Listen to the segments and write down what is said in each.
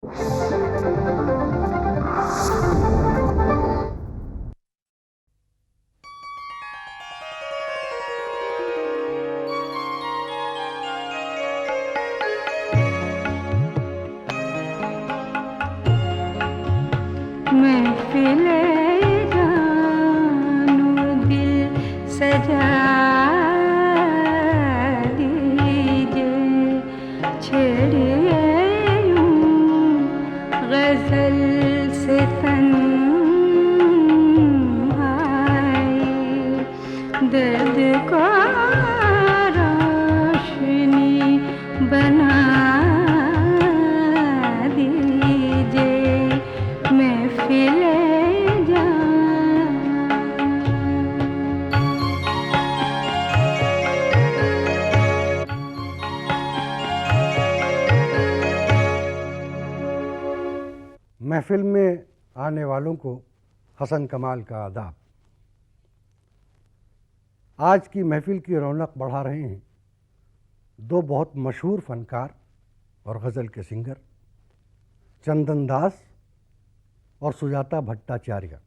महफिले जानू दिल सजा दीजिए, छेड़िए यूं गजल से तन्हाई, दर्द को रोशनी बना महफिल में आने वालों को हसन कमाल का आदाब। आज की महफिल की रौनक बढ़ा रहे हैं दो बहुत मशहूर फनकार और गज़ल के सिंगर, चंदन दास और सुजाता भट्टाचार्य।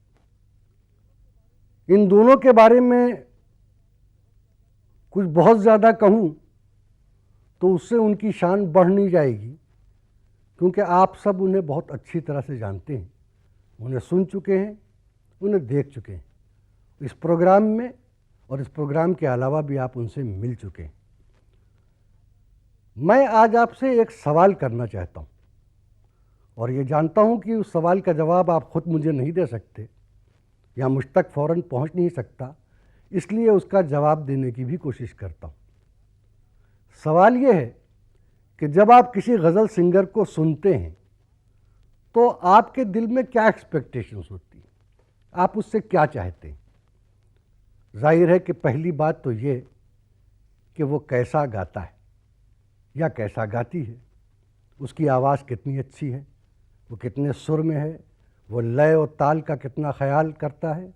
इन दोनों के बारे में कुछ बहुत ज़्यादा कहूँ तो उससे उनकी शान बढ़ नहीं जाएगी, क्योंकि आप सब उन्हें बहुत अच्छी तरह से जानते हैं, उन्हें सुन चुके हैं, उन्हें देख चुके हैं इस प्रोग्राम में, और इस प्रोग्राम के अलावा भी आप उनसे मिल चुके हैं। मैं आज आपसे एक सवाल करना चाहता हूँ और ये जानता हूँ कि उस सवाल का जवाब आप खुद मुझे नहीं दे सकते या मुझ तक फ़ौरन पहुँच नहीं सकता, इसलिए उसका जवाब देने की भी कोशिश करता हूँ। सवाल ये है कि जब आप किसी गज़ल सिंगर को सुनते हैं तो आपके दिल में क्या एक्सपेक्टेशंस होती हैं, आप उससे क्या चाहते हैं? जाहिर है कि पहली बात तो ये कि वो कैसा गाता है या कैसा गाती है, उसकी आवाज़ कितनी अच्छी है, वो कितने सुर में है, वो लय और ताल का कितना ख्याल करता है।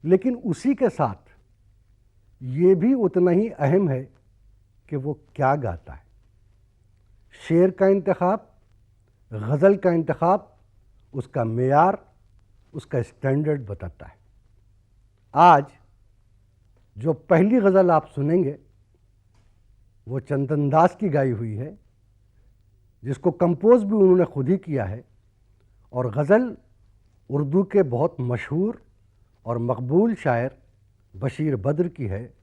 लेकिन उसी के साथ ये भी उतना ही अहम है कि वो क्या गाता है। शेर का इंतखाब, गज़ल का इंतखाब उसका मेयार, उसका स्टैंडर्ड बताता है। आज जो पहली गज़ल आप सुनेंगे वो चंदन दास की गाई हुई है, जिसको कंपोज भी उन्होंने खुद ही किया है, और गज़ल उर्दू के बहुत मशहूर और मकबूल शायर बशीर बद्र की है।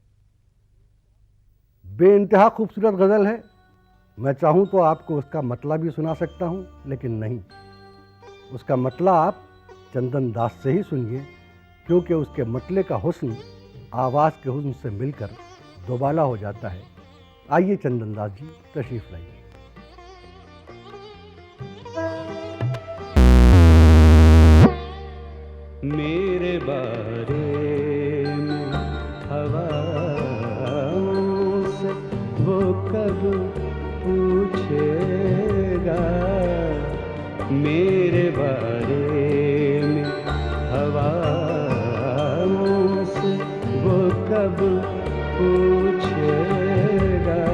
बेइंतहा खूबसूरत गज़ल है। मैं चाहूँ तो आपको उसका मतला भी सुना सकता हूँ, लेकिन नहीं, उसका मतला आप चंदन दास से ही सुनिए, क्योंकि उसके मतले का हुस्न आवाज़ के हुस्न से मिलकर दोबाला हो जाता है। आइए चंदन दास जी तशरीफ़ लाइए। मेरे बारे में हवाओं से वो कब पूछेगा, मेरे बारे में हवाओं से वो कब पूछेगा।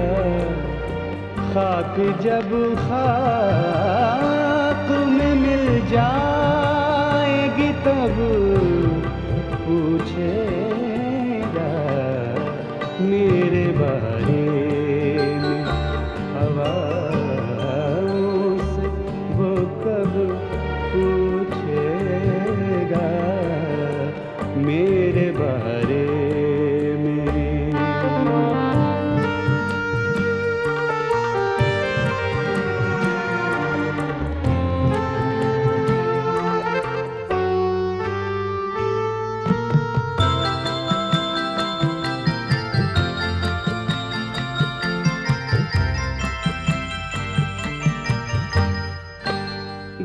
खाक जब खाक में मिल जाएगी तब पूछेगा, मेरे बारे में हवाओं से वो कब पूछेगा, मेरे बारे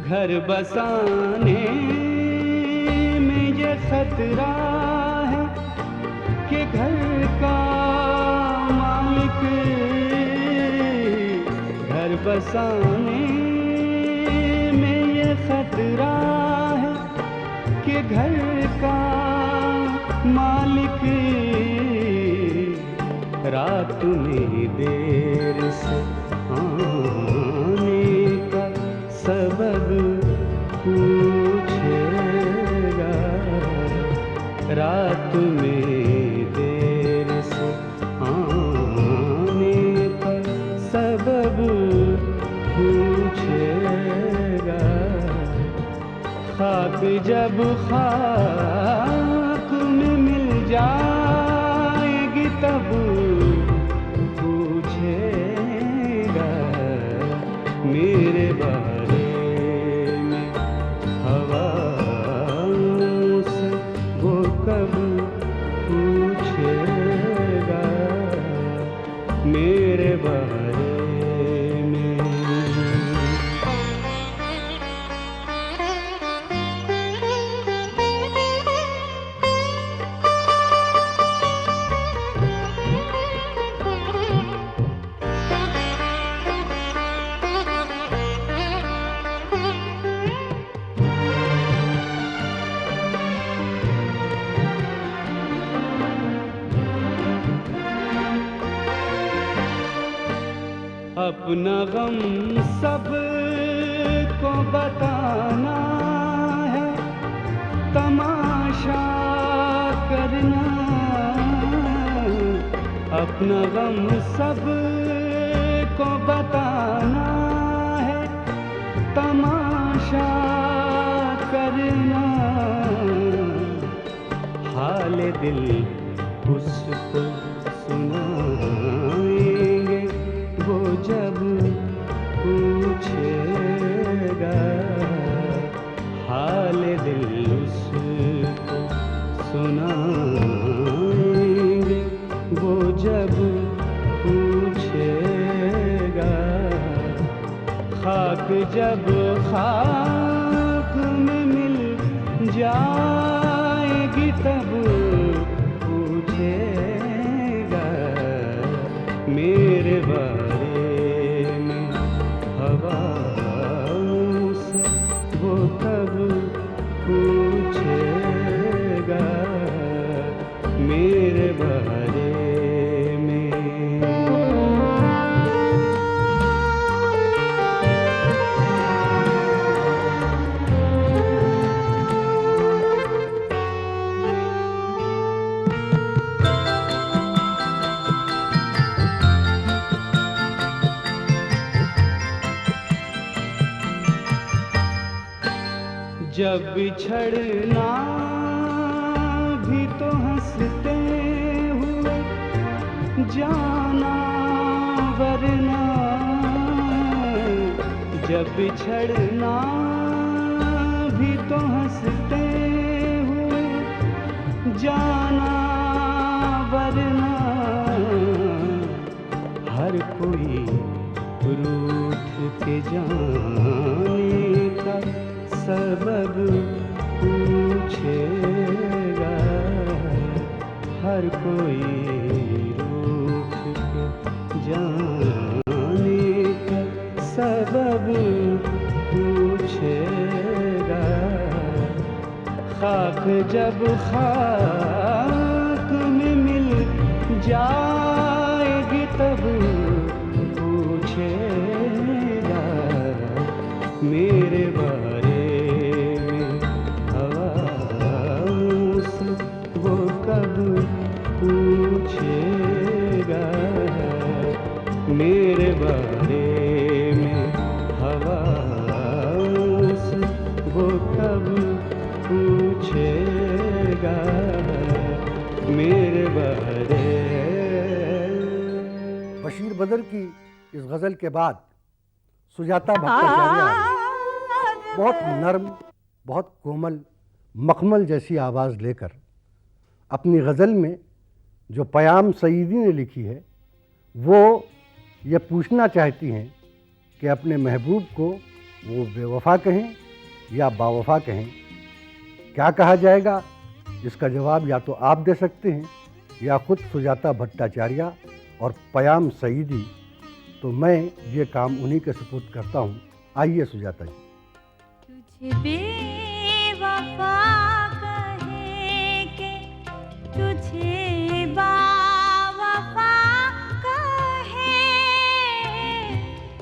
घर बसाने में ये खतरा है कि घर का मालिक, घर बसाने में ये खतरा है कि घर का मालिक रात में देर से आने का सबब पूछेगा, रात में देर से आने पर सबब पूछेगा, खाक जब खाक में मिल जाएगी तब पूछेगा, मेरे बारे में हवाओं से वो कब पूछेगा, मेरे बारे में। अपना गम सब को बताना है, तमाशा करना, अपना गम सब को बताना है, तमाशा करना, हाल दिल उसको सुनाएंगे वो जब पूछेगा, हाल दिल उसको सुनाएंगे वो जब पूछेगा, खाक जब खाक में मिल जाएगी तब पूछेगा, मेरे बारे में हवाओं से वो कब पूछेगा, मेरे बारे में। जब बिछड़ना भी तो हंसते हुए जाना, वरना जब बिछड़ना भी तो हंसते हुए जाना, वरना हर कोई रूठ के जाने का सबब पूछेगा, हर कोई रूठ के जाने का सबब पूछेगा, खाक जब खाक में मिल जाएगी तब पूछेगा, मेरे बारे में हवाओं से वो कब पूछेगा, मेरे बारे में हवाओं से वो कब पूछेगा, मेरे बारे। बशीर बदर की इस गज़ल के बाद सुजाता भट्टाचार्य बहुत नर्म, बहुत कोमल, मखमल जैसी आवाज़ लेकर अपनी गज़ल में जो पयाम सईदी ने लिखी है वो ये पूछना चाहती हैं कि अपने महबूब को वो बेवफा कहें या बावफा कहें, क्या कहा जाएगा? इसका जवाब या तो आप दे सकते हैं या खुद सुजाता भट्टाचार्य और पयाम सईदी। तो मैं ये काम उन्हीं के सुपुर्द करता हूँ। आइए सुजाता जी। तुझे बेवफा कहे के तुझे बावफा कहे,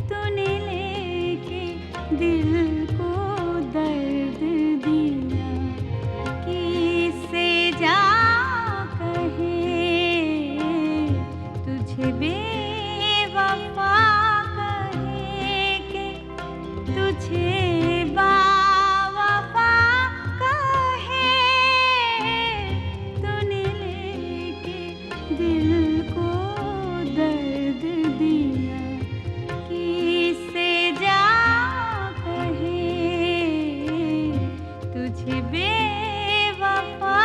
तूने लेके दिल दिल को दर्द दिया, किससे जा कहे तुझे बेवफा कहे के तुझे बावफा कहे, तूने लेके दिल को दर्द दिया, किससे जा कहे तुझे बेवफा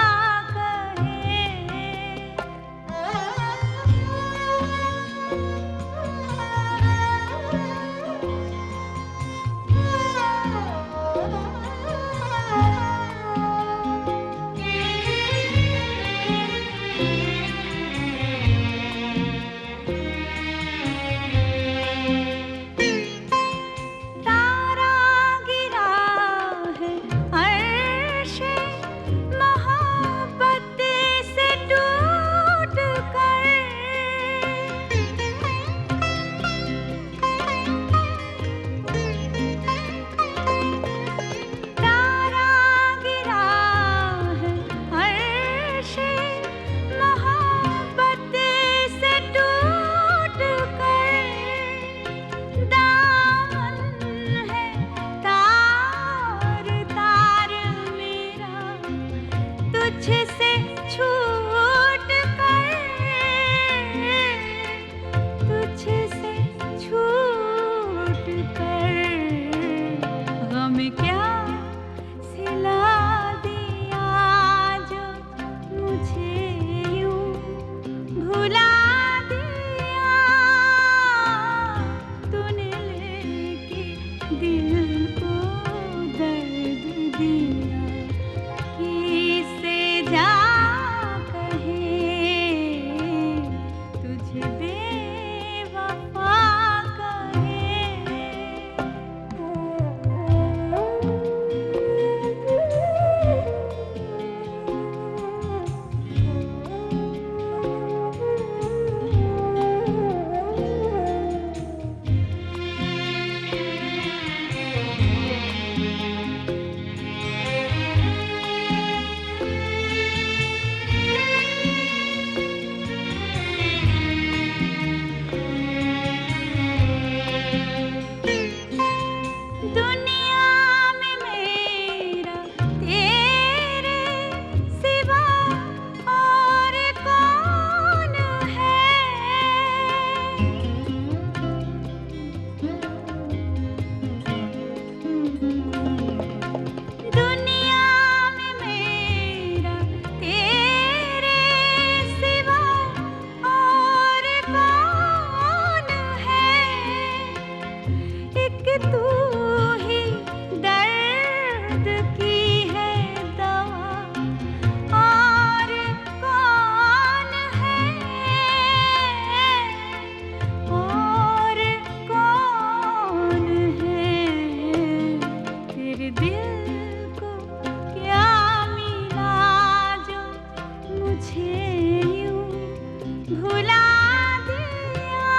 तारा गिरा है अर्शे मोहब्बत से टूट कर, तारा गिरा है अर्शे मोहब्बत से टूट कर, दामन है तार तार मेरा तुझसे छूट कर, तुझसे छूट कर, गम क्या सिला दिया जो मुझे यूं भुला दिया, तूने लेके दिल को दर्द दिया, किससे जा कहे तुझे बेवफा दुनिया में मेरा तेरे सिवा और कौन है, दुनिया में मेरा तेरे सिवा और कौन है, एक तू ही दर्द की है दवा और कौन है, और कौन है, तेरे दिल को क्या मिला जो मुझे यूं भुला दिया,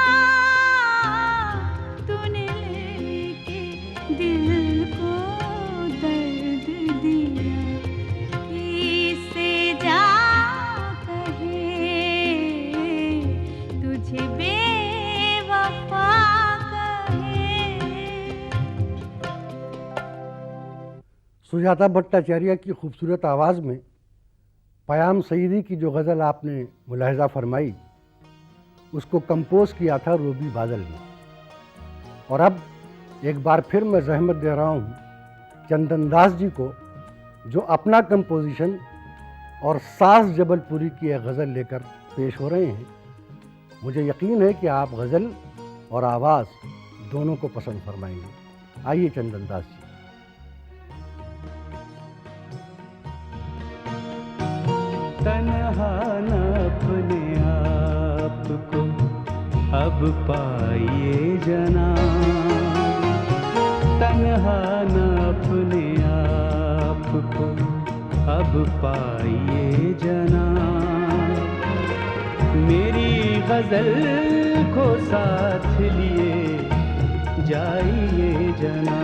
तूने लेके दिल को दर्द दिया, किससे जा कहे तुझे बेवफा कहे। सुजाता भट्टाचार्य की खूबसूरत आवाज़ में पयाम सईदी की जो गज़ल आपने मुलाहिज़ा फरमाई, उसको कंपोज किया था रूबी बादल ने। और अब एक बार फिर मैं ज़हमत दे रहा हूँ चंदन दास जी को, जो अपना कंपोजिशन और सास जबलपुरी की एक गज़ल लेकर पेश हो रहे हैं। मुझे यकीन है कि आप गज़ल और आवाज़ दोनों को पसंद फरमाएंगे। आइए चंदन दास जी। तन्हा न अपने आप को अब पाइए जना, तन्हा न अपने आप को अब पाइए जना, मेरी गजल को साथ लिए जाइए जना।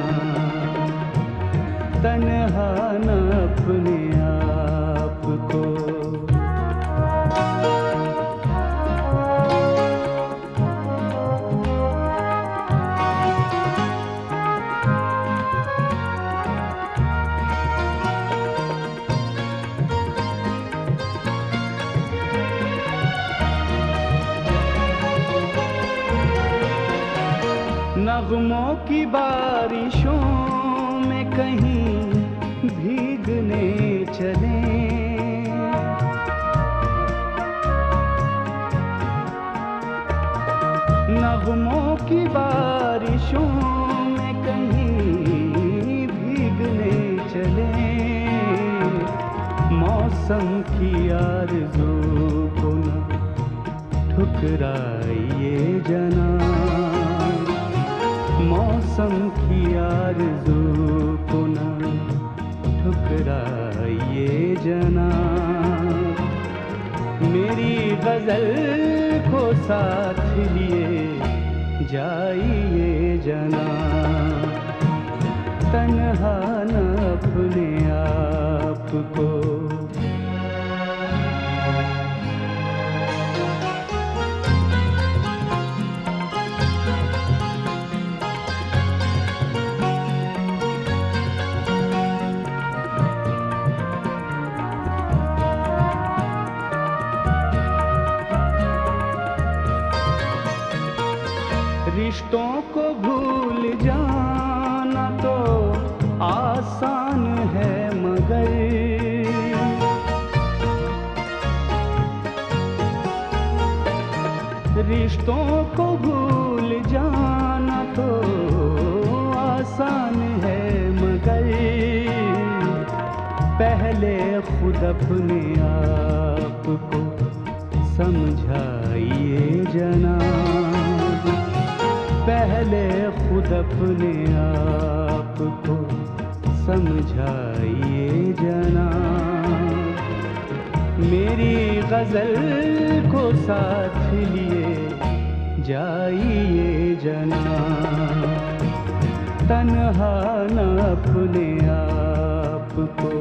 कहीं भीगने चले। नगमों की बारिशों में कहीं भीगने चले। मौसम की आरज़ू को न ठुकराइए जनाब, मौसम की आरज़ू को न ठुकराइए जनाब। मेरी गज़ल को साथ लिए जाइए जनाब, तन्हा न अपने आप को। रिश्तों को भूल जाना तो आसान है, मगर रिश्तों को भूल जाना तो आसान है, मगर पहले खुद अपने आप को समझाइए जनाब, पहले खुद अपने आप को समझाइए जनाब। मेरी गज़ल को साथ लिए जाइए जनाब, तन्हा न अपने आप को।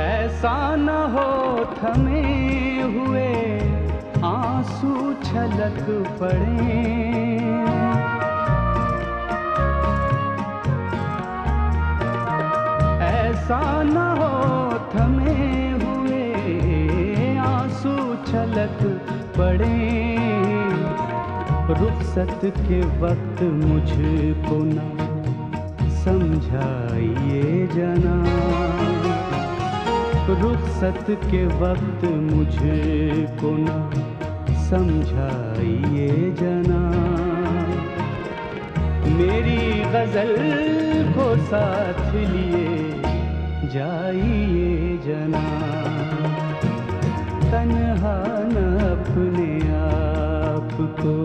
ऐसा न हो थमे हुए आंसू छलक पड़े, ऐसा न हो थमे हुए आंसू छलक पड़े। रुखसत के वक्त मुझको न समझाइए जनाब, रुखसत के वक्त मुझको न समझाइए जनाब। मेरी गज़ल को साथ लिए जाइए जनाब, तन्हा न अपने आप को।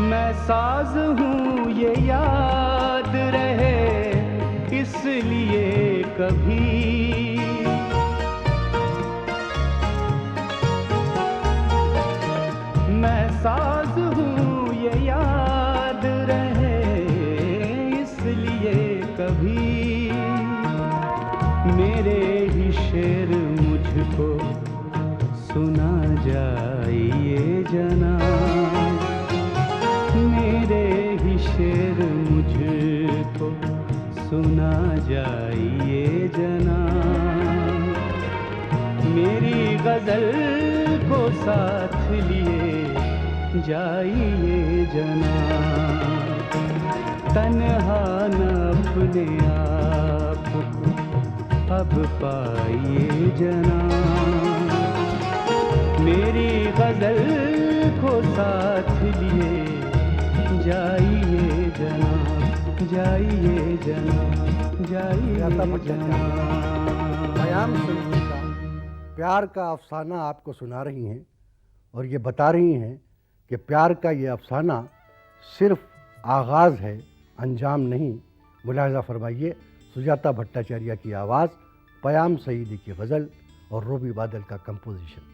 मैं साज़ हूँ ये याद रहे इसलिए कभी, मैं साज़ हूँ ये याद रहे इसलिए कभी। मेरे ही शेर मुझको सुना जाइए जनाब, मेरे ही शेर मुझको सुना जाइए जनाब। मेरी गज़ल को साथ लिए जाइए जनाब, तन्हा न अपने आप को अब पाइए जनाब। मेरी गज़ल को साथ लिए जाइए जनाब, जाइए जनाब, जाइए जनाब। ख़याम सुल्फ़ी का प्यार का अफ़साना आपको सुना रही हैं और ये बता रही हैं कि प्यार का ये अफ़साना सिर्फ़ आगाज़ है, अंजाम नहीं। मुलाहिज़ा फरमाइए सुजाता भट्टाचार्य की आवाज़ पयाम सईदी की गज़ल और रूबी बादल का कंपोजिशन।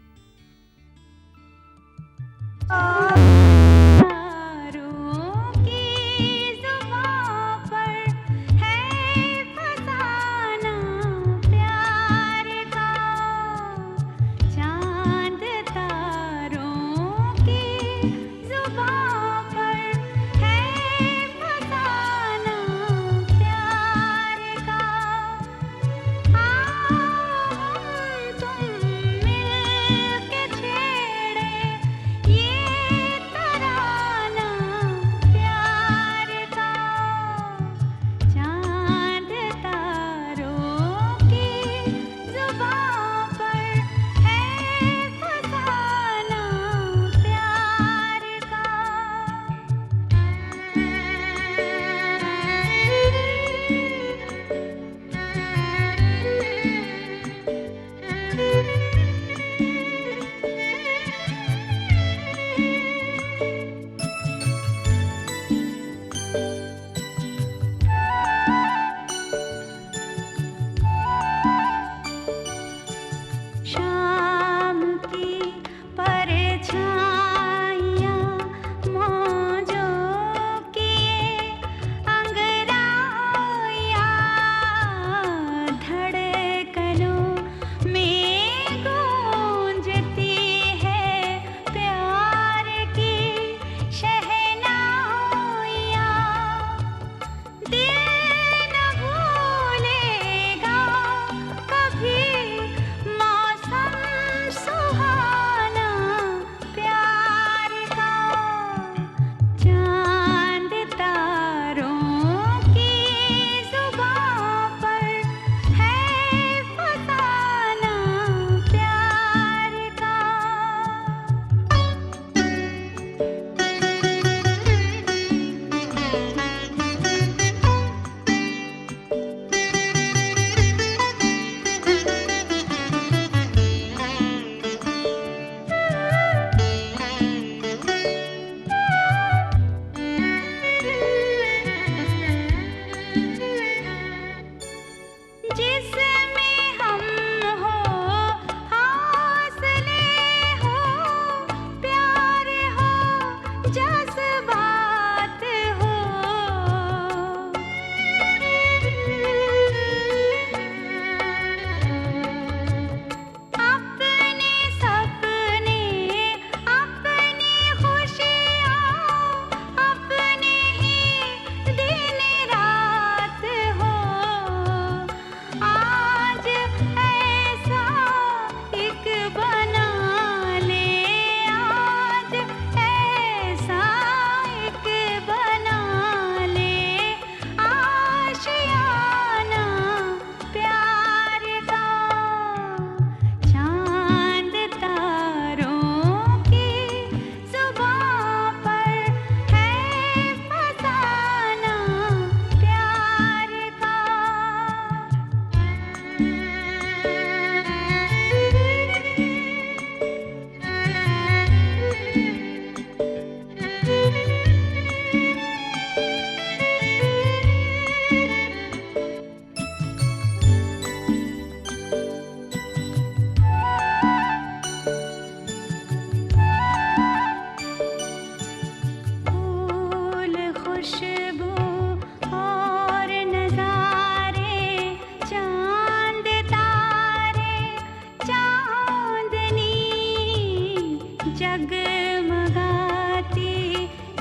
जगमगाती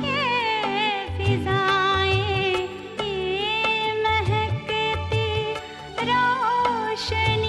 ये फिजाएं, ये महकती रोशनी।